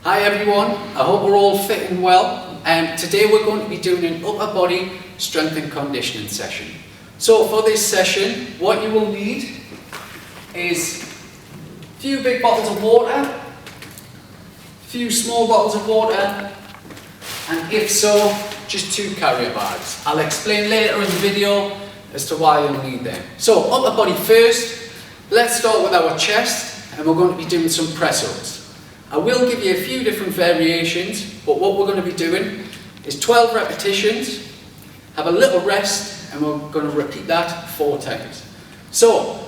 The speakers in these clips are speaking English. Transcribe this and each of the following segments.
Hi everyone, I hope we're all fit and well. Today we're going to be doing an upper body strength and conditioning session. So for this session, what you will need is a few big bottles of water, a few small bottles of water, and if so, just 2 carrier bags. I'll explain later in the video as to why you'll need them. So upper body first, let's start with our chest, and we're going to be doing some press-ups. I will give you a few different variations, but what we're going to be doing is 12 repetitions, have a little rest, and we're going to repeat that 4 times. So,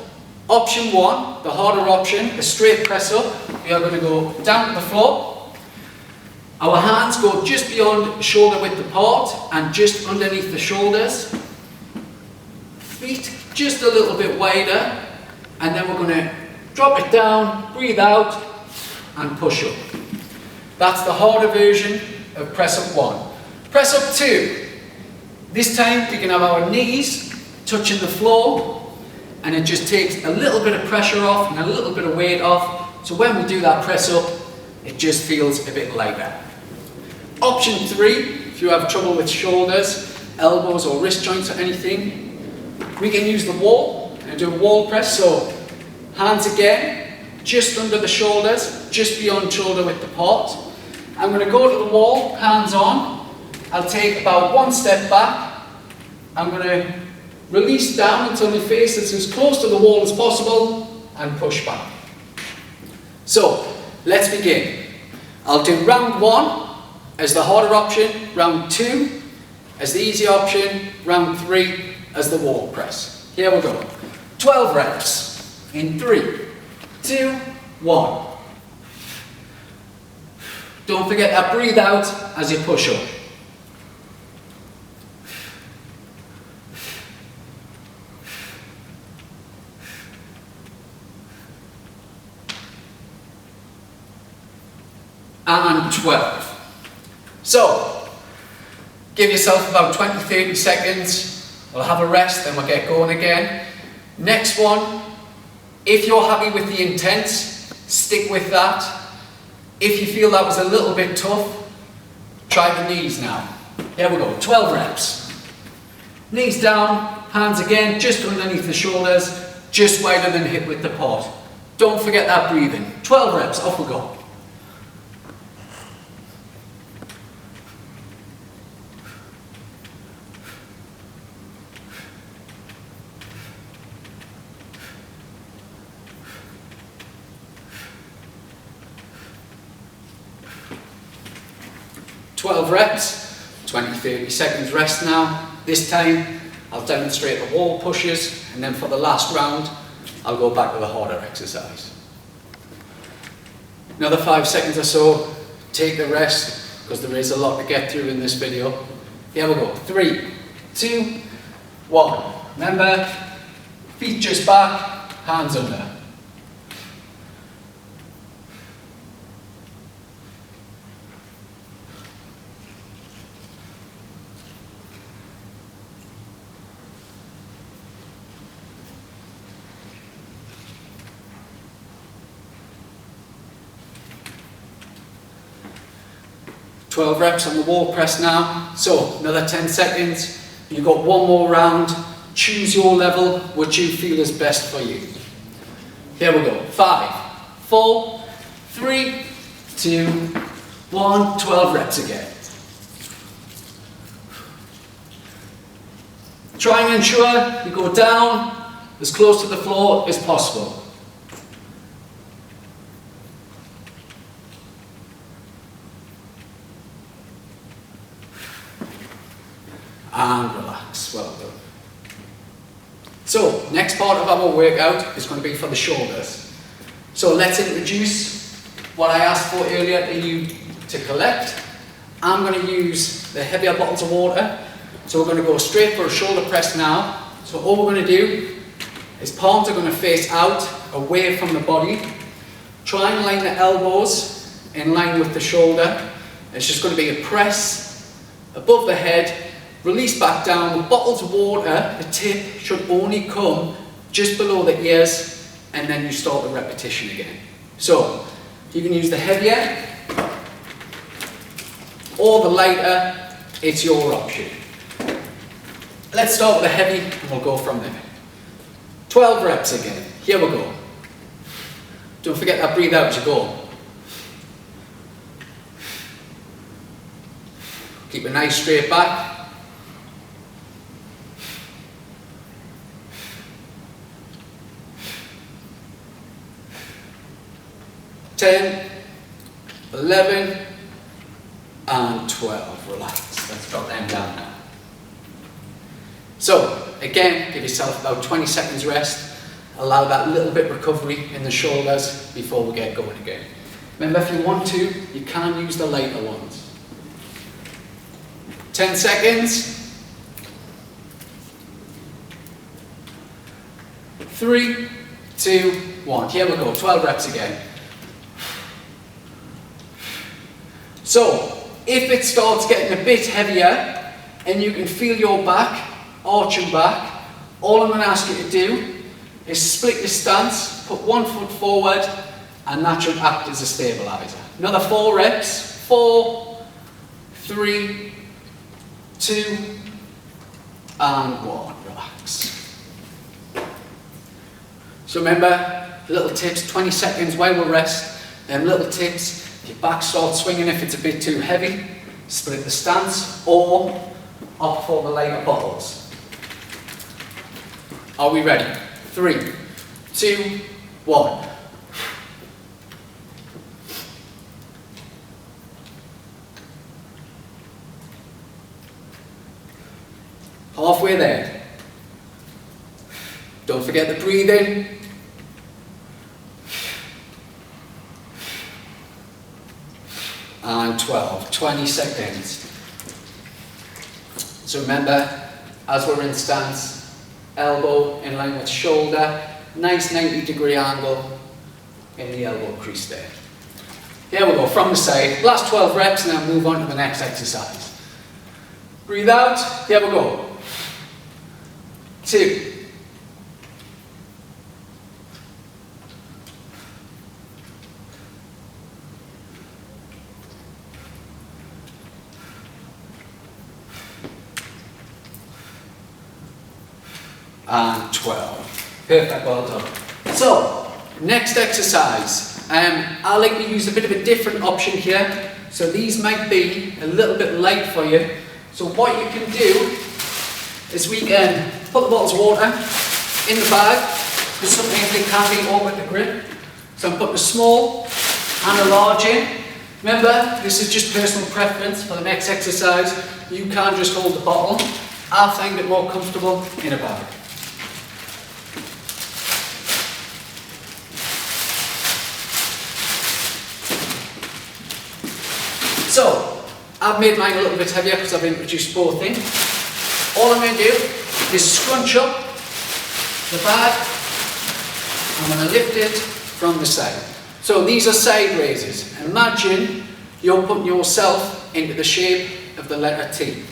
option 1, the harder option, a straight press up. We are going to go down to the floor. Our hands go just beyond shoulder width apart and just underneath the shoulders. Feet just a little bit wider, and then we're going to drop it down, breathe out, and push up. That's the harder version of press up 1. Press up 2. This time we can have our knees touching the floor, and it just takes a little bit of pressure off and a little bit of weight off. So when we do that press up, it just feels a bit lighter. Option 3, if you have trouble with shoulders, elbows or wrist joints or anything, we can use the wall and do a wall press. So hands again, just under the shoulders, just beyond shoulder width apart. I'm going to go to the wall, hands on. I'll take about 1 step back. I'm going to release down until my face is as close to the wall as possible and push back. So, let's begin. I'll do round 1 as the harder option, round 2 as the easy option, round 3 as the wall press. Here we go. 12 reps in 3, 2, 1. Don't forget that breathe out as you push up. And 12. So, give yourself about 20-30 seconds. We'll have a rest, then we'll get going again. Next one, if you're happy with the intense, stick with that. If you feel that was a little bit tough, try the knees now. Here we go, 12 reps. Knees down, hands again, just underneath the shoulders, just wider than hip width apart. Don't forget that breathing. 12 reps, off we go. Reps, 20-30 seconds rest now. This time I'll demonstrate the wall pushes, and then for the last round I'll go back to the harder exercise. Another 5 seconds or so, take the rest because there is a lot to get through in this video. Here we go, 3, 2, 1. Remember, feet just back, hands under. Twelve reps on the wall press now. So another 10 seconds. You've got 1 more round. Choose your level, which you feel is best for you. Here we go. 5, 4, 3, 2, 1. 12 reps again. Try and ensure you go down as close to the floor as possible. And relax, well done. So, next part of our workout is going to be for the shoulders. So let's introduce what I asked for earlier for you to collect. I'm going to use the heavier bottles of water. So we're going to go straight for a shoulder press now. So all we're going to do is palms are going to face out, away from the body. Try and line the elbows in line with the shoulder. It's just going to be a press above the head. Release back down with bottles of water. The tip should only come just below the ears, and then you start the repetition again. So you can use the heavier or the lighter, it's your option. Let's start with the heavy and we'll go from there. 12 reps again. Here we go. Don't forget that breathe out as you go. Keep a nice straight back. 10, 11, and 12. Relax. Let's drop them down now. So, again, give yourself about 20 seconds rest. Allow that little bit recovery in the shoulders before we get going again. Remember, if you want to, you can use the lighter ones. 10 seconds. 3, 2, 1. Here we go. 12 reps again. So, if it starts getting a bit heavier and you can feel your back arching back, all I'm going to ask you to do is split your stance, put one foot forward, and that should act as a stabilizer. Another 4 reps. 4, 3, 2, and 1. Relax. So remember, little tips, 20 seconds while we rest. Little tips, if your back starts swinging, if it's a bit too heavy, split the stance or opt for the lighter bottles. Are we ready? 3, 2, 1. Halfway there. Don't forget the breathing. And 12, 20 seconds. So remember, as we're in stance, elbow in line with shoulder, nice 90-degree angle in the elbow crease there. Here we go, from the side. Last 12 reps and then move on to the next exercise. Breathe out, here we go. 2. And 12. Perfect, well done. So, next exercise. I like to use a bit of a different option here. So these might be a little bit light for you. So what you can do is we can put the bottles of water in the bag, because sometimes they can be awkward to grip. So I'm putting a small and a large in. Remember, this is just personal preference for the next exercise. You can just hold the bottle. I find it more comfortable in a bag. So, I've made mine a little bit heavier because I've introduced both in. All I'm going to do is scrunch up the bag. I'm going to lift it from the side. So these are side raises. Imagine you're putting yourself into the shape of the letter T.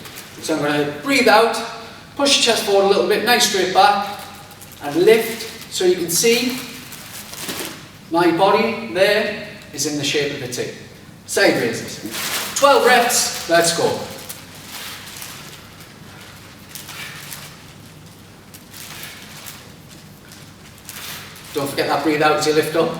So I'm going to breathe out, push your chest forward a little bit, nice straight back, and lift so you can see my body there is in the shape of a T. Side raises. 12 reps, let's go. Don't forget that breathe out as you lift up.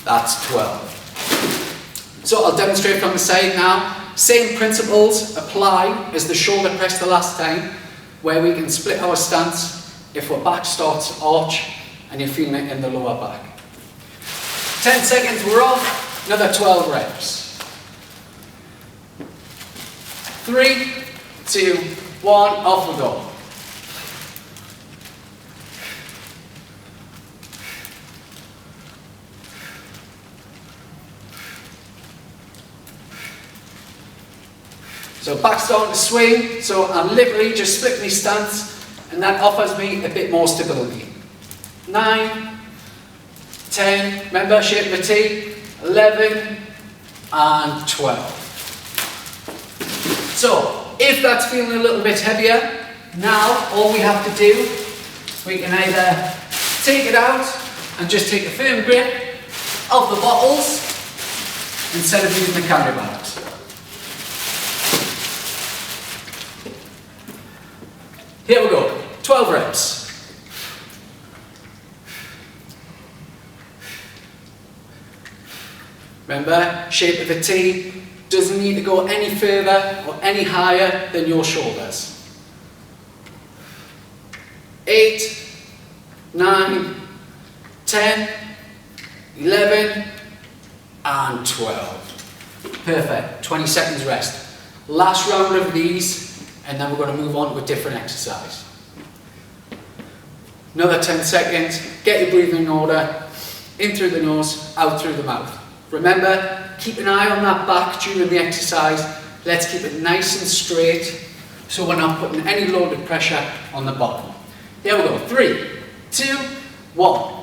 That's 12. So I'll demonstrate from the side now. Same principles apply as the shoulder press the last time, where we can split our stance if our back starts to arch and you're feeling it in the lower back. 10 seconds, we're off. Another 12 reps. 3, 2, 1, off we go. So back starting to swing, so I'm literally just splitting my stance, and that offers me a bit more stability. 9, 10, remember shape of a T, 11, and 12. So, if that's feeling a little bit heavier, now all we have to do, we can either take it out and just take a firm grip of the bottles instead of using the carry bags. Here we go, 12 reps. Remember, shape of the T doesn't need to go any further or any higher than your shoulders. 8, 9, 10, 11, and 12. Perfect, 20 seconds rest. Last round of these, and then we're going to move on to a different exercise. Another 10 seconds, get your breathing in order, in through the nose, out through the mouth. Remember, keep an eye on that back during the exercise. Let's keep it nice and straight so we're not putting any loaded pressure on the bottom. Here we go, 3, 2, 1.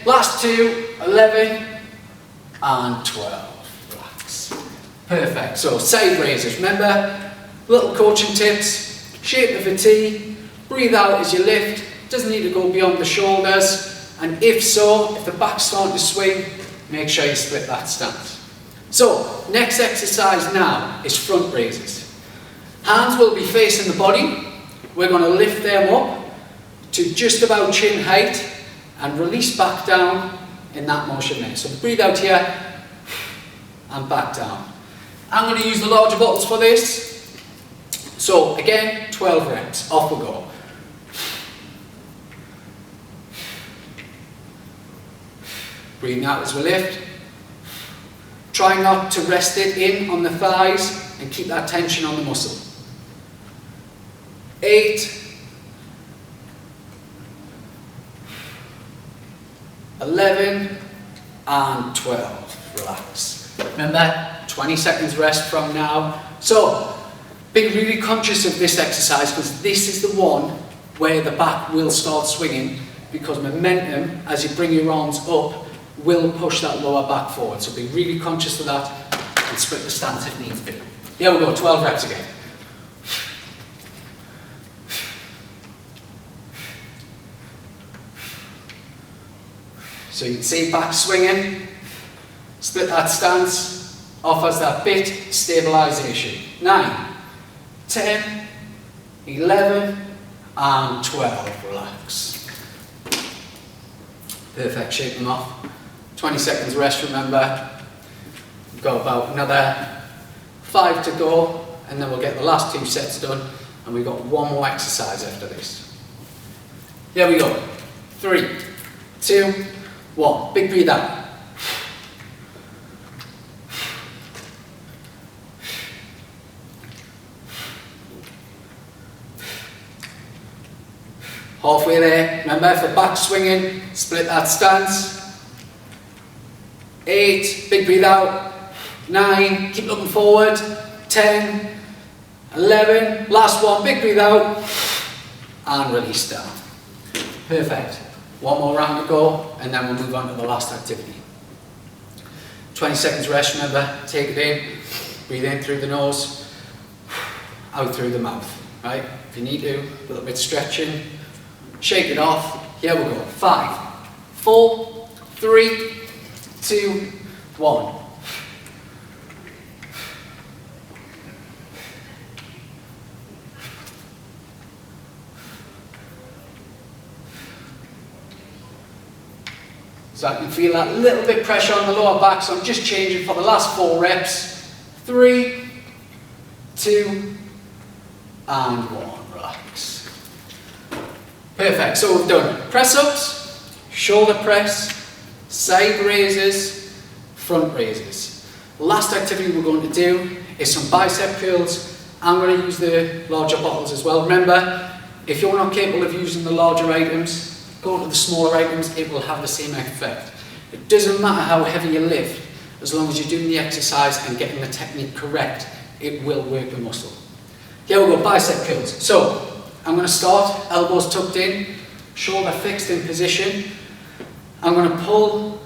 Last 2, 11, and 12. Relax. Perfect. So side raises. Remember, little coaching tips. Shape of a T. Breathe out as you lift. Doesn't need to go beyond the shoulders. And if so, if the back's starting to swing, make sure you split that stance. So, next exercise now is front raises. Hands will be facing the body. We're going to lift them up to just about chin height and release back down in that motion there. So breathe out here and back down. I'm going to use the larger bottles for this. So again, 12 reps. Off we go. Breathing out as we lift. Try not to rest it in on the thighs and keep that tension on the muscle. 8, 11, and 12. Relax. Remember, 20 seconds rest from now. So, be really conscious of this exercise because this is the one where the back will start swinging because momentum, as you bring your arms up, will push that lower back forward. So be really conscious of that and split the stance if needs be. Here we go, 12 reps again. So you can see back swinging, split that stance, offers that bit, stabilisation. 9, 10, 11, and 12, relax. Perfect, shake them off. 20 seconds rest, remember. We've got about another 5 to go, and then we'll get the last 2 sets done, and we've got one more exercise after this. Here we go. 3, 2, 1. Big breathe out. Halfway there. Remember, if the back's swinging, split that stance. 8. Big breathe out. 9. Keep looking forward. 10. 11. Last one. Big breathe out. And release down. Perfect. One more round to go, and then we'll move on to the last activity. 20 seconds rest, remember, take it in, breathe in through the nose, out through the mouth, right? If you need to, a little bit stretching, shake it off. Here we go, 5, 4, 3, 2, 1. So I can feel that little bit pressure on the lower back, so I'm just changing for the last 4 reps. 3, 2, and 1. Relax. Perfect. So we've done press-ups, shoulder press, side raises, front raises. Last activity we're going to do is some bicep curls. I'm going to use the larger bottles as well. Remember, if you're not capable of using the larger items, go to the smaller items, it will have the same effect. It doesn't matter how heavy you lift, as long as you're doing the exercise and getting the technique correct, it will work the muscle. Here we go, bicep curls. So, I'm going to start, elbows tucked in, shoulder fixed in position. I'm going to pull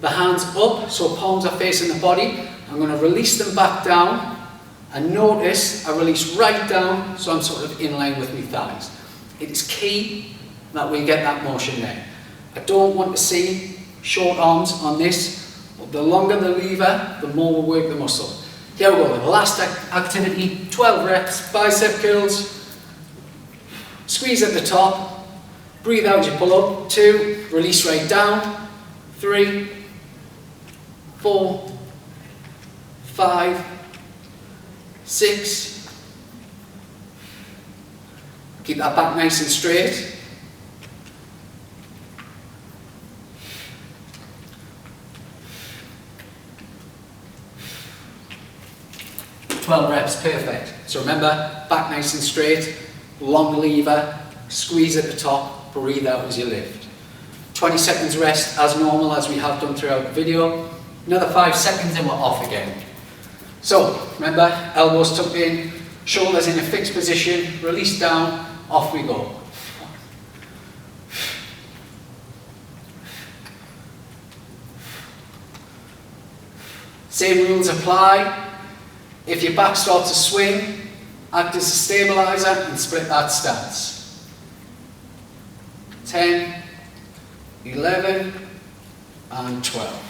the hands up, so palms are facing the body. I'm going to release them back down, and notice I release right down, so I'm sort of in line with my thighs. It is key that we get that motion there. I don't want to see short arms on this, but the longer the lever, the more we work the muscle. Here we go, the last activity, 12 reps, bicep curls. Squeeze at the top, breathe out as you pull up, 2, release right down, 3, 4, 5, 6. Keep that back nice and straight. 12 reps, perfect. So remember, back nice and straight, long lever, squeeze at the top, breathe out as you lift. 20 seconds rest as normal, as we have done throughout the video. Another 5 seconds and we're off again. So remember, elbows tucked in, shoulders in a fixed position, release down, off we go. Same rules apply. If your back starts to swing, act as a stabiliser and split that stance. 10, 11, and 12.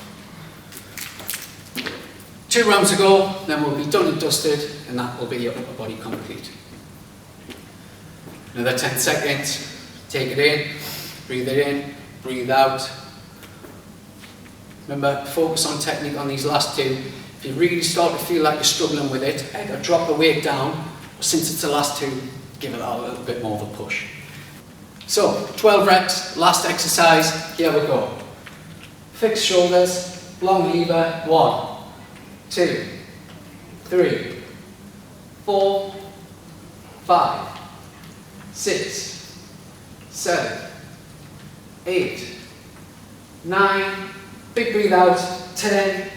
2 rounds to go, then we'll be done and dusted, and that will be your upper body complete. Another 10 seconds, take it in, breathe out. Remember, focus on technique on these last 2. If you really start to feel like you're struggling with it, either drop the weight down, or since it's the last 2, give it a little bit more of a push. So, 12 reps, last exercise, here we go. Fixed shoulders, long lever, 1, 2, 3, 4, 5, 6, 7, 8, 9, big breathe out, 10,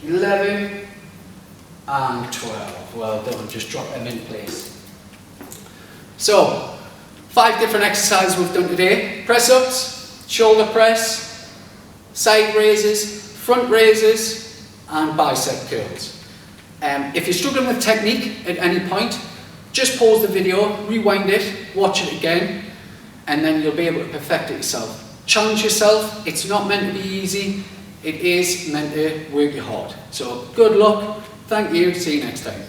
11, and 12. Well done, just drop them in place. So, 5 different exercises we've done today. Press-ups, shoulder press, side raises, front raises, and bicep curls. If you're struggling with technique at any point, just pause the video, rewind it, watch it again, and then you'll be able to perfect it yourself. Challenge yourself, it's not meant to be easy, it is meant to work you hard. So good luck, thank you, see you next time.